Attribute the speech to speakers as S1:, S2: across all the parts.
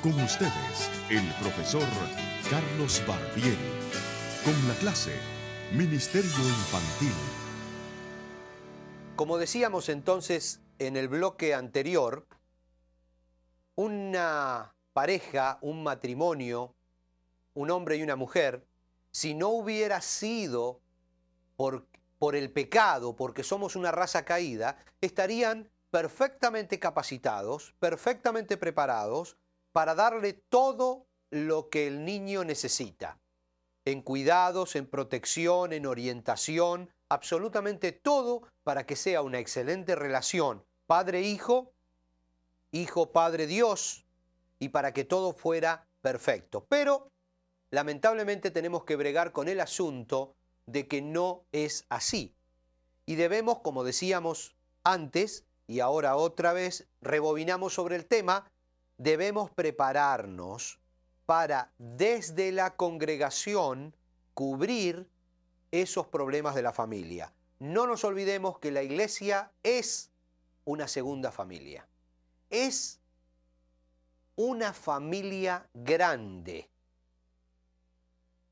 S1: Con ustedes, el profesor Carlos Barbieri, con la clase Ministerio Infantil.
S2: Como decíamos entonces en el bloque anterior, una pareja, un matrimonio, un hombre y una mujer, si no hubiera sido por el pecado, porque somos una raza caída, estarían perfectamente capacitados, perfectamente preparados para darle todo lo que el niño necesita, en cuidados, en protección, en orientación, absolutamente todo para que sea una excelente relación padre-hijo, hijo-padre-Dios, y para que todo fuera perfecto. Pero lamentablemente tenemos que bregar con el asunto de que no es así. Y debemos, como decíamos antes, y ahora otra vez rebobinamos sobre el tema, debemos prepararnos para desde la congregación cubrir esos problemas de la familia. No nos olvidemos que la iglesia es una segunda familia. Es una familia grande,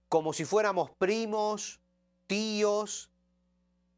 S2: como si fuéramos primos, tíos.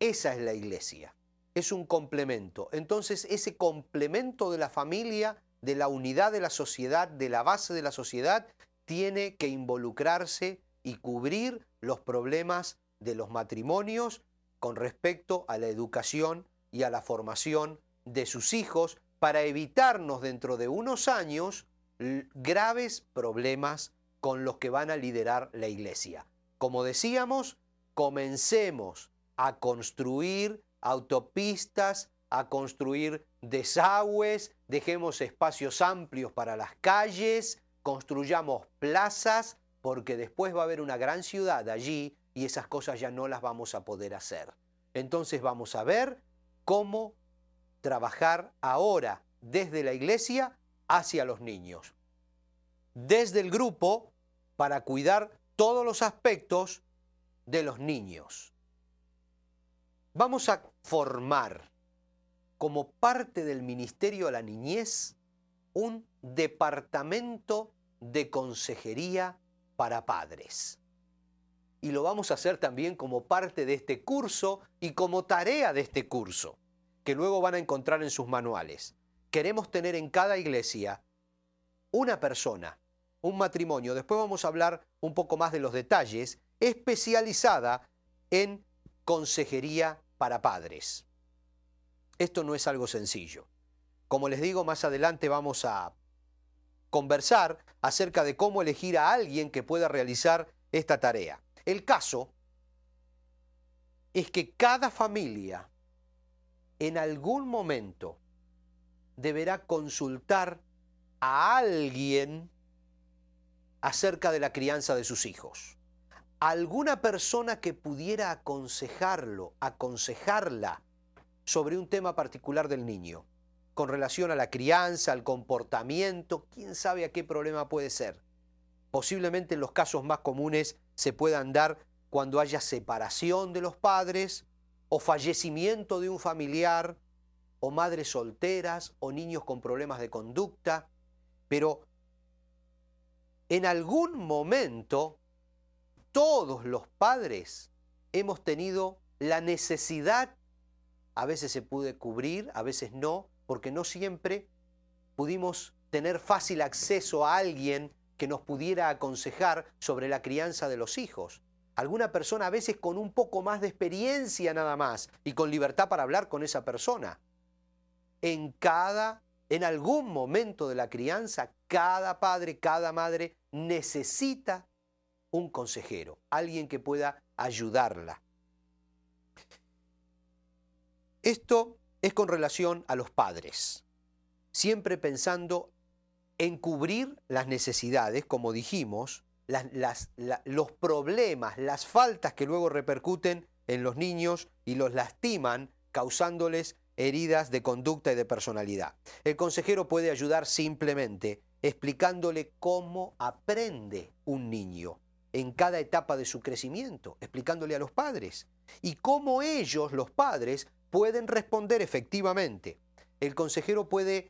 S2: Esa es la iglesia, es un complemento. Entonces, ese complemento de la familia, de la unidad de la sociedad, de la base de la sociedad, tiene que involucrarse y cubrir los problemas de los matrimonios con respecto a la educación y a la formación de sus hijos para evitarnos dentro de unos años graves problemas con los que van a liderar la iglesia. Como decíamos, comencemos a construir autopistas, a construir desagües, dejemos espacios amplios para las calles, construyamos plazas, porque después va a haber una gran ciudad allí y esas cosas ya no las vamos a poder hacer. Entonces vamos a ver cómo trabajar ahora desde la iglesia hacia los niños. Desde el grupo para cuidar todos los aspectos de los niños. Vamos a formar como parte del Ministerio a la Niñez un departamento de consejería para padres. Y lo vamos a hacer también como parte de este curso y como tarea de este curso, que luego van a encontrar en sus manuales. Queremos tener en cada iglesia una persona, un matrimonio, después vamos a hablar un poco más de los detalles, especializada en consejería para padres. Esto no es algo sencillo. Como les digo, más adelante vamos a conversar acerca de cómo elegir a alguien que pueda realizar esta tarea. El caso es que cada familia en algún momento deberá consultar a alguien acerca de la crianza de sus hijos. Alguna persona que pudiera aconsejarlo, aconsejarla sobre un tema particular del niño, con relación a la crianza, al comportamiento, quién sabe a qué problema puede ser. Posiblemente los casos más comunes se puedan dar cuando haya separación de los padres, o fallecimiento de un familiar, o madres solteras, o niños con problemas de conducta, pero en algún momento todos los padres hemos tenido la necesidad, a veces se puede cubrir, a veces no, porque no siempre pudimos tener fácil acceso a alguien que nos pudiera aconsejar sobre la crianza de los hijos. Alguna persona a veces con un poco más de experiencia nada más y con libertad para hablar con esa persona. En algún momento de la crianza, cada padre, cada madre necesita un consejero, alguien que pueda ayudarla. Esto es con relación a los padres, siempre pensando en cubrir las necesidades, como dijimos, los problemas, las faltas que luego repercuten en los niños y los lastiman, causándoles heridas de conducta y de personalidad. El consejero puede ayudar simplemente explicándole cómo aprende un niño en cada etapa de su crecimiento, explicándole a los padres y cómo ellos, los padres, pueden responder efectivamente. El consejero puede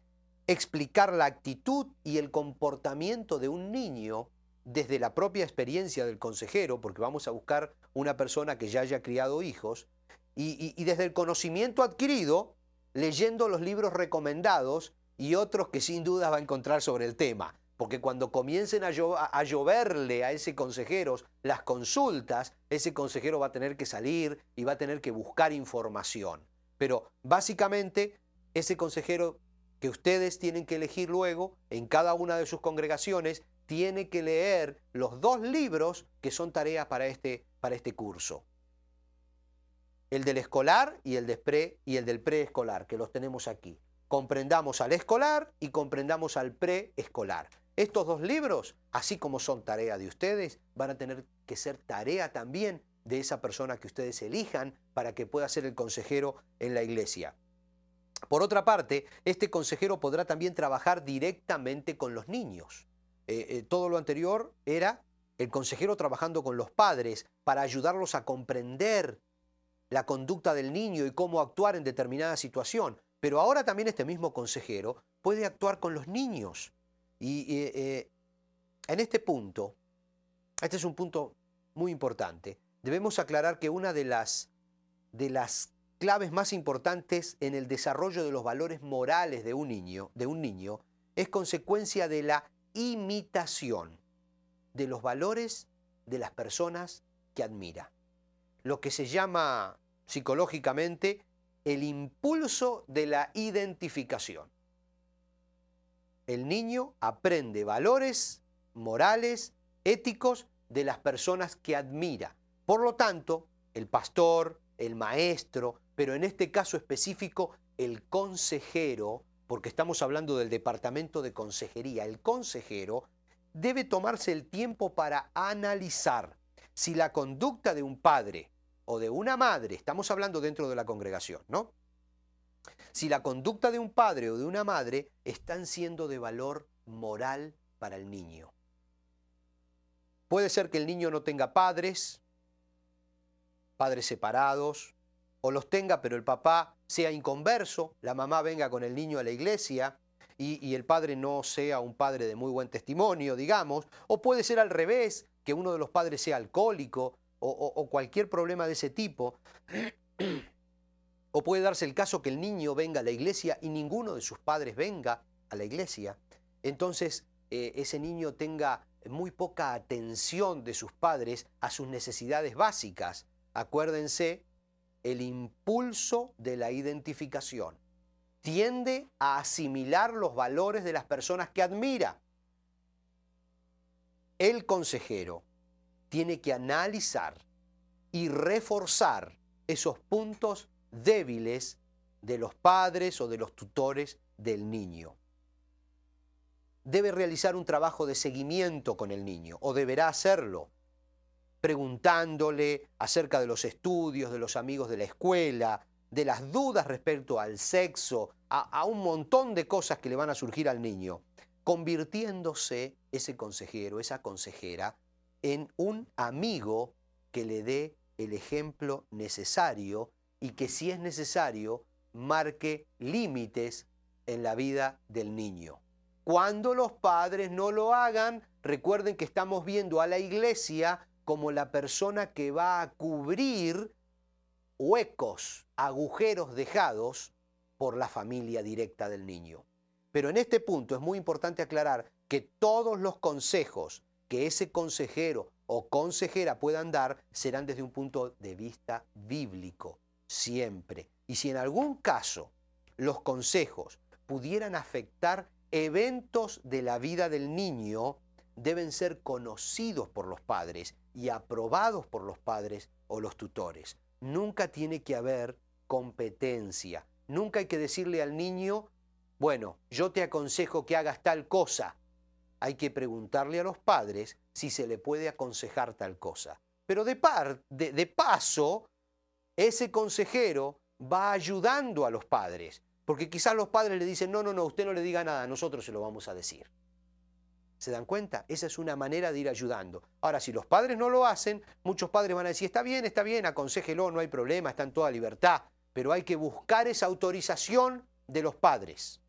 S2: explicar la actitud y el comportamiento de un niño desde la propia experiencia del consejero, porque vamos a buscar una persona que ya haya criado hijos, y desde el conocimiento adquirido, leyendo los libros recomendados y otros que sin duda va a encontrar sobre el tema. Porque cuando comiencen a lloverle a ese consejero las consultas, ese consejero va a tener que salir y va a tener que buscar información. Pero básicamente ese consejero que ustedes tienen que elegir luego en cada una de sus congregaciones tiene que leer los 2 libros que son tareas para este curso. El del escolar y el del preescolar, que los tenemos aquí. Comprendamos al escolar y comprendamos al preescolar. Estos 2 libros, así como son tarea de ustedes, van a tener que ser tarea también de esa persona que ustedes elijan para que pueda ser el consejero en la iglesia. Por otra parte, este consejero podrá también trabajar directamente con los niños. Todo lo anterior era el consejero trabajando con los padres para ayudarlos a comprender la conducta del niño y cómo actuar en determinada situación. Pero ahora también este mismo consejero puede actuar con los niños. Y en este punto, este es un punto muy importante, debemos aclarar que una de las claves más importantes en el desarrollo de los valores morales de un niño es consecuencia de la imitación de los valores de las personas que admira. Lo que se llama psicológicamente el impulso de la identificación. El niño aprende valores morales, éticos de las personas que admira. Por lo tanto, el pastor, el maestro, pero en este caso específico el consejero, porque estamos hablando del departamento de consejería, el consejero debe tomarse el tiempo para analizar si la conducta de un padre o de una madre, estamos hablando dentro de la congregación, ¿no? Si la conducta de un padre o de una madre están siendo de valor moral para el niño. Puede ser que el niño no tenga padres separados, o los tenga pero el papá sea inconverso, la mamá venga con el niño a la iglesia y el padre no sea un padre de muy buen testimonio, digamos, o puede ser al revés, que uno de los padres sea alcohólico o cualquier problema de ese tipo. O puede darse el caso que el niño venga a la iglesia y ninguno de sus padres venga a la iglesia. Entonces ese niño tenga muy poca atención de sus padres a sus necesidades básicas. Acuérdense, el impulso de la identificación tiende a asimilar los valores de las personas que admira. El consejero tiene que analizar y reforzar esos puntos débiles de los padres o de los tutores del niño. Debe realizar un trabajo de seguimiento con el niño, o deberá hacerlo, preguntándole acerca de los estudios, de los amigos de la escuela, de las dudas respecto al sexo, a un montón de cosas que le van a surgir al niño, convirtiéndose ese consejero, esa consejera, en un amigo que le dé el ejemplo necesario y que, si es necesario, marque límites en la vida del niño. Cuando los padres no lo hagan, recuerden que estamos viendo a la iglesia como la persona que va a cubrir huecos, agujeros dejados por la familia directa del niño. Pero en este punto es muy importante aclarar que todos los consejos que ese consejero o consejera puedan dar serán desde un punto de vista bíblico, siempre. Y si en algún caso los consejos pudieran afectar eventos de la vida del niño, deben ser conocidos por los padres y aprobados por los padres o los tutores. Nunca tiene que haber competencia. Nunca hay que decirle al niño, bueno, yo te aconsejo que hagas tal cosa. Hay que preguntarle a los padres si se le puede aconsejar tal cosa. Pero de paso, ese consejero va ayudando a los padres. Porque quizás los padres le dicen, no, usted no le diga nada, nosotros se lo vamos a decir. ¿Se dan cuenta? Esa es una manera de ir ayudando. Ahora, si los padres no lo hacen, muchos padres van a decir, está bien, aconséjelo, no hay problema, está en toda libertad. Pero hay que buscar esa autorización de los padres.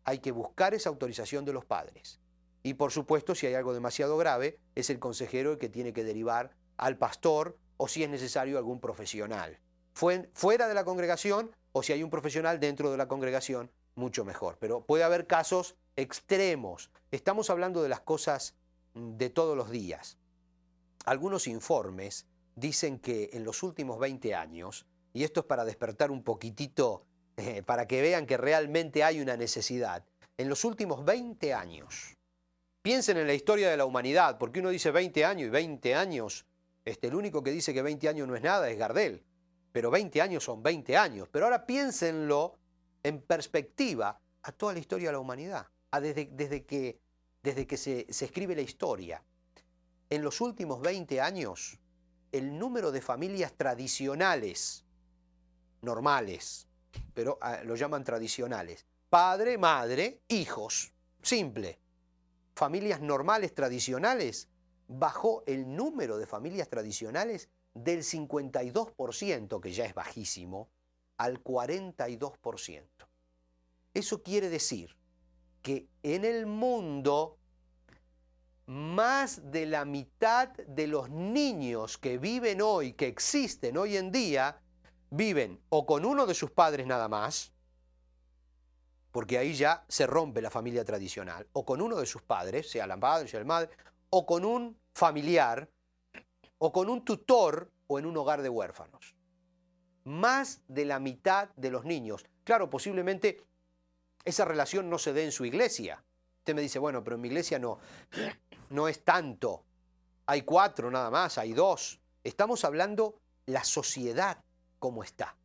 S2: hay que buscar esa autorización de los padres. Y por supuesto, si hay algo demasiado grave, es el consejero el que tiene que derivar al pastor o, si es necesario, algún profesional. Fuera de la congregación, o si hay un profesional dentro de la congregación, mucho mejor. Pero puede haber casos extremos. Estamos hablando de las cosas de todos los días. Algunos informes dicen que en los últimos 20 años, y esto es para despertar un poquitito, para que vean que realmente hay una necesidad, en los últimos 20 años, piensen en la historia de la humanidad, porque uno dice 20 años y 20 años, el único que dice que 20 años no es nada es Gardel, pero 20 años son 20 años. Pero ahora piénsenlo en perspectiva a toda la historia de la humanidad, desde que se escribe la historia. En los últimos 20 años, el número de familias tradicionales, normales, pero lo llaman tradicionales, padre, madre, hijos, simple, familias normales tradicionales, bajó el número de familias tradicionales del 52%, que ya es bajísimo, al 42%. Eso quiere decir que en el mundo más de la mitad de los niños que viven hoy, que existen hoy en día, viven o con uno de sus padres nada más, porque ahí ya se rompe la familia tradicional, o con uno de sus padres, sea la madre, sea el madre, o con un familiar, o con un tutor, o en un hogar de huérfanos. Más de la mitad de los niños. Claro, posiblemente esa relación no se dé en su iglesia. Usted me dice, bueno, pero en mi iglesia no es tanto. Hay 4 nada más, hay 2. Estamos hablando la sociedad como está.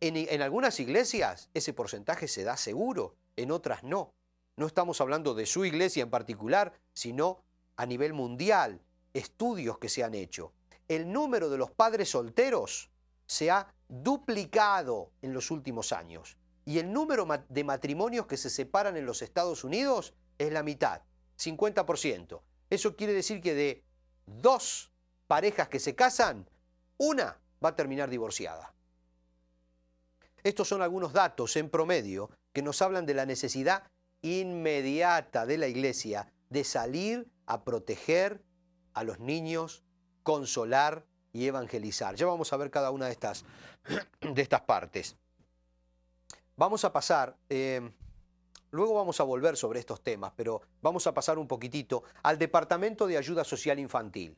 S2: En algunas iglesias ese porcentaje se da seguro, en otras no. No estamos hablando de su iglesia en particular, sino a nivel mundial, estudios que se han hecho. El número de los padres solteros se ha duplicado en los últimos años. Y el número de matrimonios que se separan en los Estados Unidos es la mitad, 50%. Eso quiere decir que de 2 parejas que se casan, una va a terminar divorciada. Estos son algunos datos en promedio que nos hablan de la necesidad inmediata de la iglesia de salir a proteger a los niños, consolar y evangelizar. Ya vamos a ver cada una de estas partes. Vamos a pasar, luego vamos a volver sobre estos temas, pero vamos a pasar un poquitito al Departamento de Ayuda Social Infantil.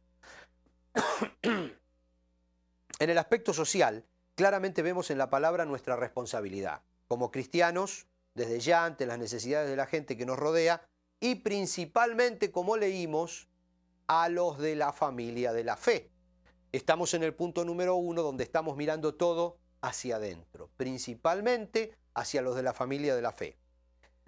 S2: En el aspecto social, claramente vemos en la palabra nuestra responsabilidad. Como cristianos, desde ya ante las necesidades de la gente que nos rodea y principalmente, como leímos, a los de la familia de la fe. Estamos en el punto número 1 donde estamos mirando todo hacia adentro, principalmente hacia los de la familia de la fe.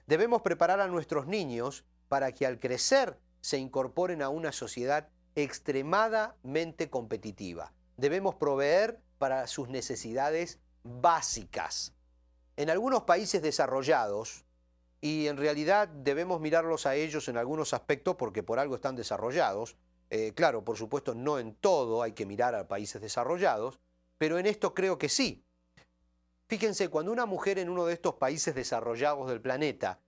S2: Debemos preparar a nuestros niños para que al crecer se incorporen a una sociedad extremadamente competitiva. Debemos proveer para sus necesidades básicas. En algunos países desarrollados, y en realidad debemos mirarlos a ellos en algunos aspectos porque por algo están desarrollados, claro, por supuesto no en todo hay que mirar a países desarrollados, pero en esto creo que sí. Fíjense, cuando una mujer en uno de estos países desarrollados del planeta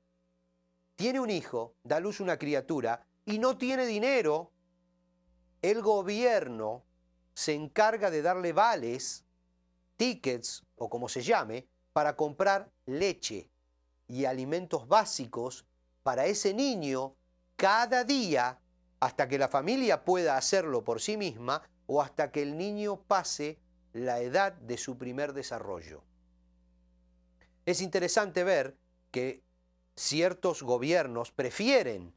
S2: tiene un hijo, da a luz una criatura y no tiene dinero, el gobierno se encarga de darle vales, tickets o como se llame, para comprar leche y alimentos básicos para ese niño cada día hasta que la familia pueda hacerlo por sí misma o hasta que el niño pase la edad de su primer desarrollo. Es interesante ver que ciertos gobiernos prefieren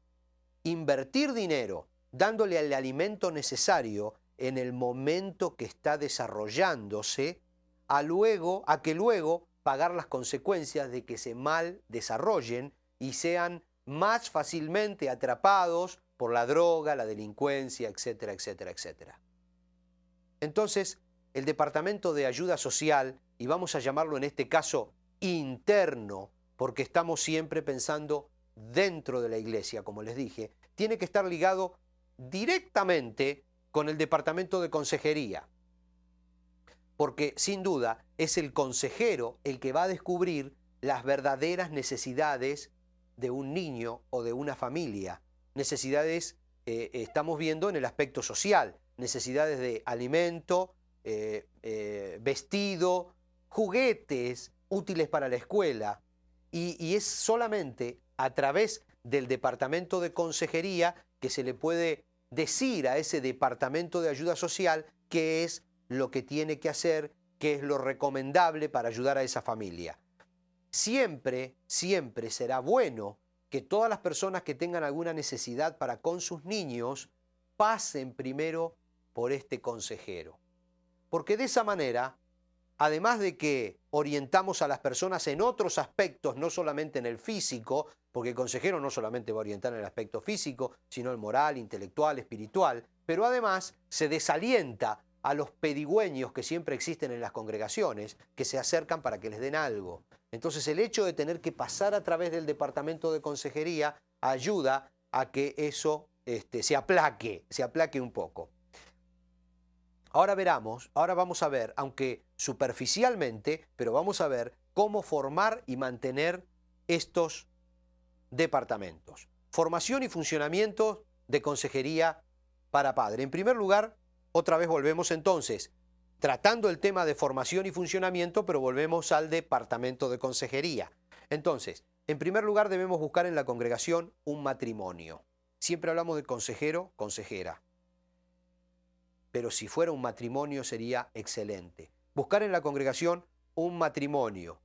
S2: invertir dinero dándole el alimento necesario en el momento que está desarrollándose a que luego pagar las consecuencias de que se mal desarrollen y sean más fácilmente atrapados por la droga, la delincuencia, etcétera, etcétera, etcétera. Entonces, el Departamento de Ayuda Social, y vamos a llamarlo en este caso interno, porque estamos siempre pensando dentro de la iglesia, como les dije, tiene que estar ligado directamente con el Departamento de Consejería, porque sin duda es el consejero el que va a descubrir las verdaderas necesidades de un niño o de una familia. Necesidades, estamos viendo en el aspecto social, necesidades de alimento, vestido, juguetes útiles para la escuela. Y es solamente a través del departamento de consejería que se le puede decir a ese departamento de ayuda social qué es lo que tiene que hacer, qué es lo recomendable para ayudar a esa familia. Siempre, siempre será bueno que todas las personas que tengan alguna necesidad para con sus niños pasen primero por este consejero. Porque de esa manera, además de que orientamos a las personas en otros aspectos, no solamente en el físico, porque el consejero no solamente va a orientar en el aspecto físico, sino el moral, intelectual, espiritual, pero además se desalienta a los pedigüeños que siempre existen en las congregaciones, que se acercan para que les den algo. Entonces el hecho de tener que pasar a través del departamento de consejería ayuda a que eso se aplaque un poco. Ahora vamos a ver, aunque superficialmente, pero vamos a ver cómo formar y mantener estos departamentos. Formación y funcionamiento de consejería para padre. En primer lugar, otra vez volvemos entonces, tratando el tema de formación y funcionamiento, pero volvemos al departamento de consejería. Entonces, en primer lugar debemos buscar en la congregación un matrimonio. Siempre hablamos de consejero, consejera. Pero si fuera un matrimonio sería excelente. Buscar en la congregación un matrimonio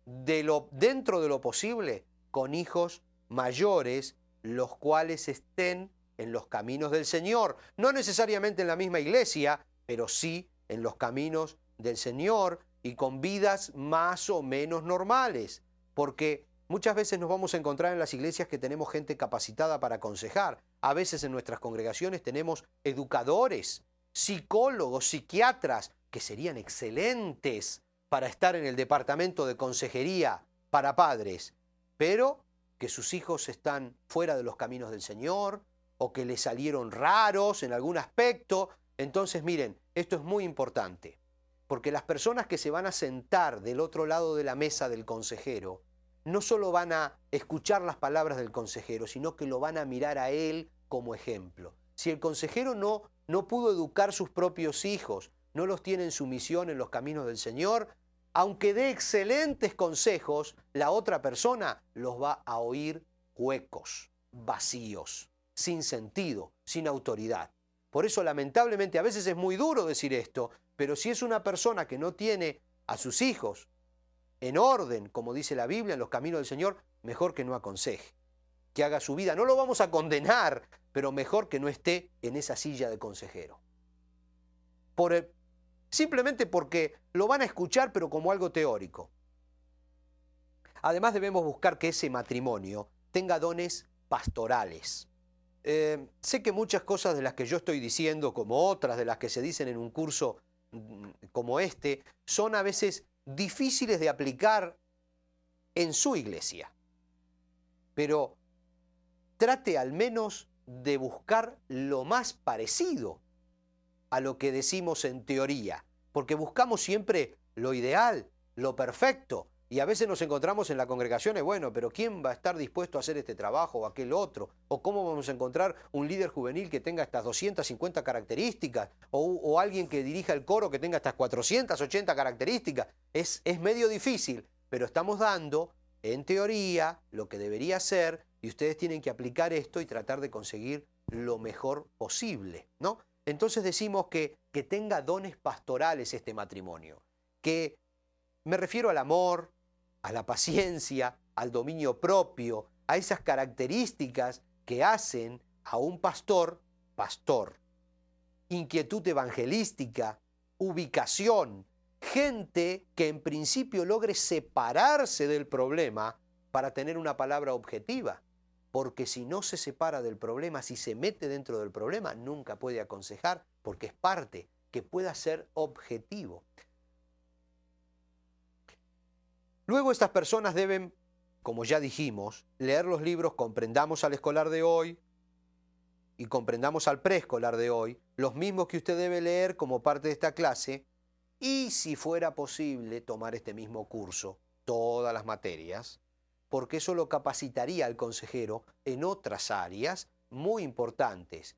S2: dentro de lo posible con hijos mayores, los cuales estén en los caminos del Señor. No necesariamente en la misma iglesia, pero sí en los caminos del Señor y con vidas más o menos normales. Porque muchas veces nos vamos a encontrar en las iglesias que tenemos gente capacitada para aconsejar. A veces en nuestras congregaciones tenemos educadores, psicólogos, psiquiatras, que serían excelentes para estar en el departamento de consejería para padres, pero que sus hijos están fuera de los caminos del Señor o que les salieron raros en algún aspecto. Entonces, miren, esto es muy importante, porque las personas que se van a sentar del otro lado de la mesa del consejero no solo van a escuchar las palabras del consejero, sino que lo van a mirar a él como ejemplo. Si el consejero no pudo educar sus propios hijos, no los tiene en sumisión en los caminos del Señor, aunque dé excelentes consejos, la otra persona los va a oír huecos, vacíos, sin sentido, sin autoridad. Por eso, lamentablemente, a veces es muy duro decir esto, pero si es una persona que no tiene a sus hijos en orden, como dice la Biblia, en los caminos del Señor, mejor que no aconseje, que haga su vida. No lo vamos a condenar, pero mejor que no esté en esa silla de consejero. Simplemente porque lo van a escuchar, pero como algo teórico. Además debemos buscar que ese matrimonio tenga dones pastorales. Sé que muchas cosas de las que yo estoy diciendo, como otras de las que se dicen en un curso como este, son a veces difíciles de aplicar en su iglesia. Pero trate al menos de buscar lo más parecido a lo que decimos en teoría, porque buscamos siempre lo ideal, lo perfecto, y a veces nos encontramos en las congregaciones, bueno, pero ¿quién va a estar dispuesto a hacer este trabajo o aquel otro? ¿O cómo vamos a encontrar un líder juvenil que tenga estas 250 características? ¿O alguien que dirija el coro que tenga estas 480 características? Es medio difícil, pero estamos dando, en teoría, lo que debería ser, y ustedes tienen que aplicar esto y tratar de conseguir lo mejor posible, ¿no? Entonces decimos que tenga dones pastorales este matrimonio, que me refiero al amor, a la paciencia, al dominio propio, a esas características que hacen a un pastor, pastor. Inquietud evangelística, ubicación, gente que en principio logre separarse del problema para tener una palabra objetiva. Porque si no se separa del problema, si se mete dentro del problema, nunca puede aconsejar, porque es parte que pueda ser objetivo. Luego estas personas deben, como ya dijimos, leer los libros Comprendamos al escolar de hoy y Comprendamos al preescolar de hoy, los mismos que usted debe leer como parte de esta clase, y si fuera posible tomar este mismo curso todas las materias, porque eso lo capacitaría al consejero en otras áreas muy importantes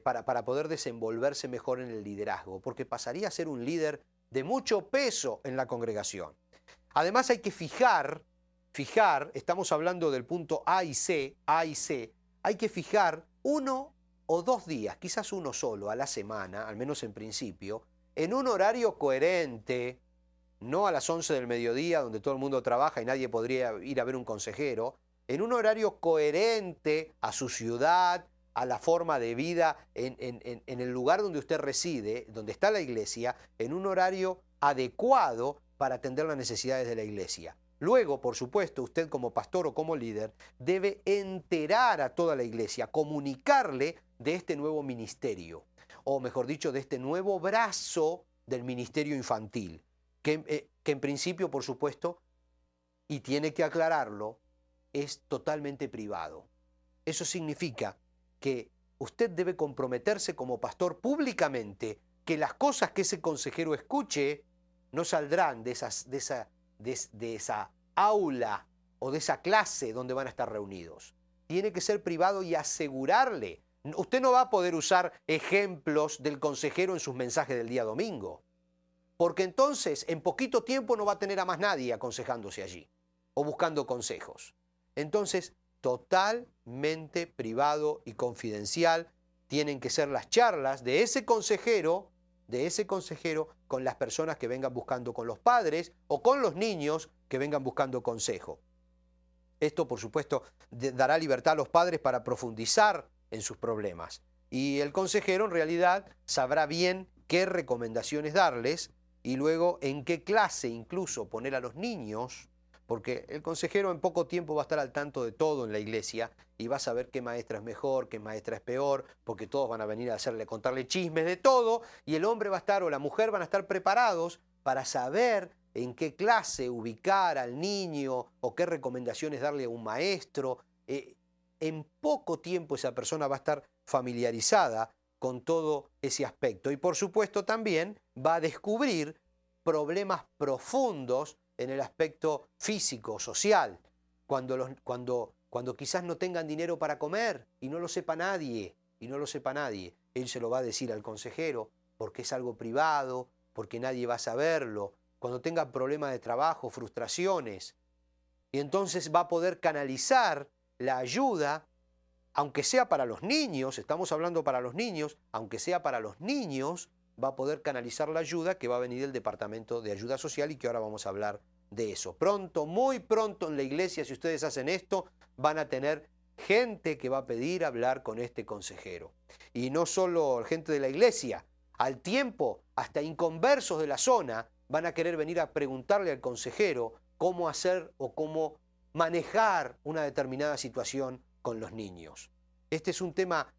S2: para poder desenvolverse mejor en el liderazgo, porque pasaría a ser un líder de mucho peso en la congregación. Además hay que fijar, estamos hablando del punto A y C, hay que fijar 1 o 2 días, quizás uno solo a la semana, al menos en principio, en un horario coherente, no a las 11 del mediodía donde todo el mundo trabaja y nadie podría ir a ver un consejero, en un horario coherente a su ciudad, a la forma de vida, en el lugar donde usted reside, donde está la iglesia, en un horario adecuado para atender las necesidades de la iglesia. Luego, por supuesto, usted como pastor o como líder debe enterar a toda la iglesia, comunicarle de este nuevo ministerio, o mejor dicho, de este nuevo brazo del ministerio infantil, que en principio, por supuesto, y tiene que aclararlo, es totalmente privado. Eso significa que usted debe comprometerse como pastor públicamente que las cosas que ese consejero escuche no saldrán de esa aula o de esa clase donde van a estar reunidos. Tiene que ser privado y asegurarle. Usted no va a poder usar ejemplos del consejero en sus mensajes del día domingo, porque entonces en poquito tiempo no va a tener a más nadie aconsejándose allí o buscando consejos. Entonces, totalmente privado y confidencial tienen que ser las charlas de ese consejero con las personas que vengan buscando, con los padres o con los niños que vengan buscando consejo. Esto, por supuesto, dará libertad a los padres para profundizar en sus problemas. Y el consejero, en realidad, sabrá bien qué recomendaciones darles y luego en qué clase incluso poner a los niños, porque el consejero en poco tiempo va a estar al tanto de todo en la iglesia y va a saber qué maestra es mejor, qué maestra es peor, porque todos van a venir a contarle chismes de todo, y el hombre va a estar o la mujer van a estar preparados para saber en qué clase ubicar al niño o qué recomendaciones darle a un maestro. En poco tiempo esa persona va a estar familiarizada con todo ese aspecto y por supuesto también va a descubrir problemas profundos en el aspecto físico, social, cuando quizás no tengan dinero para comer y no lo sepa nadie, él se lo va a decir al consejero porque es algo privado, porque nadie va a saberlo, cuando tengan problemas de trabajo, frustraciones, y entonces va a poder canalizar la ayuda, aunque sea para los niños, estamos hablando para los niños, aunque sea para los niños, va a poder canalizar la ayuda que va a venir del Departamento de Ayuda Social y que ahora vamos a hablar de eso. Pronto, muy pronto en la iglesia, si ustedes hacen esto, van a tener gente que va a pedir hablar con este consejero. Y no solo gente de la iglesia, al tiempo, hasta inconversos de la zona van a querer venir a preguntarle al consejero cómo hacer o cómo manejar una determinada situación con los niños. Este es un tema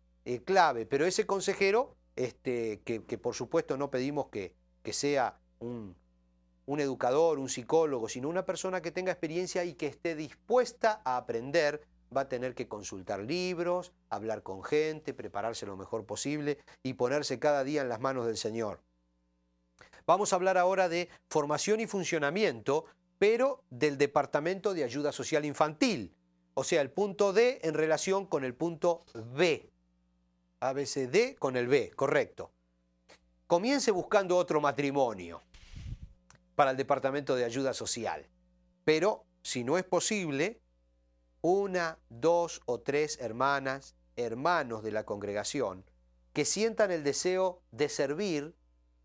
S2: clave, pero ese consejero, que por supuesto no pedimos que sea un educador, un psicólogo, sino una persona que tenga experiencia y que esté dispuesta a aprender, va a tener que consultar libros, hablar con gente, prepararse lo mejor posible y ponerse cada día en las manos del Señor. Vamos a hablar ahora de formación y funcionamiento, pero del Departamento de Ayuda Social Infantil. O sea, el punto D en relación con el punto B. ABCD con el B, correcto. Comience buscando otro matrimonio para el Departamento de Ayuda Social. Pero, si no es posible, 1, 2 o 3 hermanas, hermanos de la congregación, que sientan el deseo de servir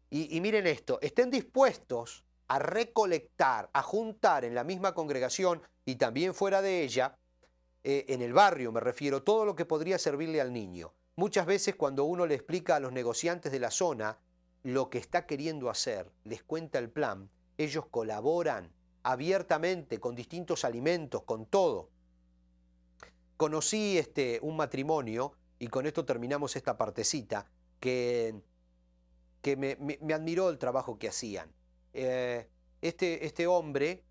S2: y miren esto, estén dispuestos a recolectar, a juntar en la misma congregación y también fuera de ella, en el barrio me refiero, todo lo que podría servirle al niño. Muchas veces cuando uno le explica a los negociantes de la zona lo que está queriendo hacer, les cuenta el plan, ellos colaboran abiertamente con distintos alimentos, con todo. Conocí un matrimonio, y con esto terminamos esta partecita, que me admiró el trabajo que hacían. Este hombre,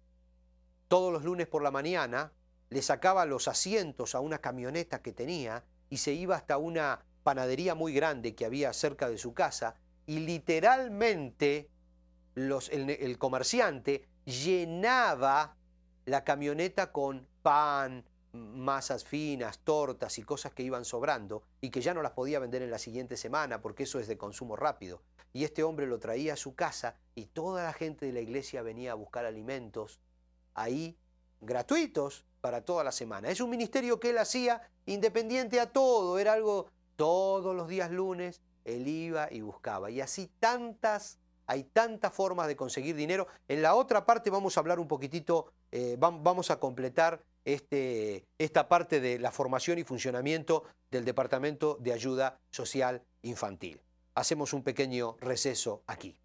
S2: todos los lunes por la mañana, le sacaba los asientos a una camioneta que tenía y se iba hasta una panadería muy grande que había cerca de su casa y literalmente el comerciante llenaba la camioneta con pan, masas finas, tortas y cosas que iban sobrando y que ya no las podía vender en la siguiente semana porque eso es de consumo rápido. Y este hombre lo traía a su casa y toda la gente de la iglesia venía a buscar alimentos ahí gratuitos para toda la semana. Es un ministerio que él hacía independiente a todo, era algo todos los días lunes, él iba y buscaba. Y así hay tantas formas de conseguir dinero. En la otra parte vamos a hablar un poquitito, vamos a completar esta parte de la formación y funcionamiento del Departamento de Ayuda Social Infantil. Hacemos un pequeño receso aquí.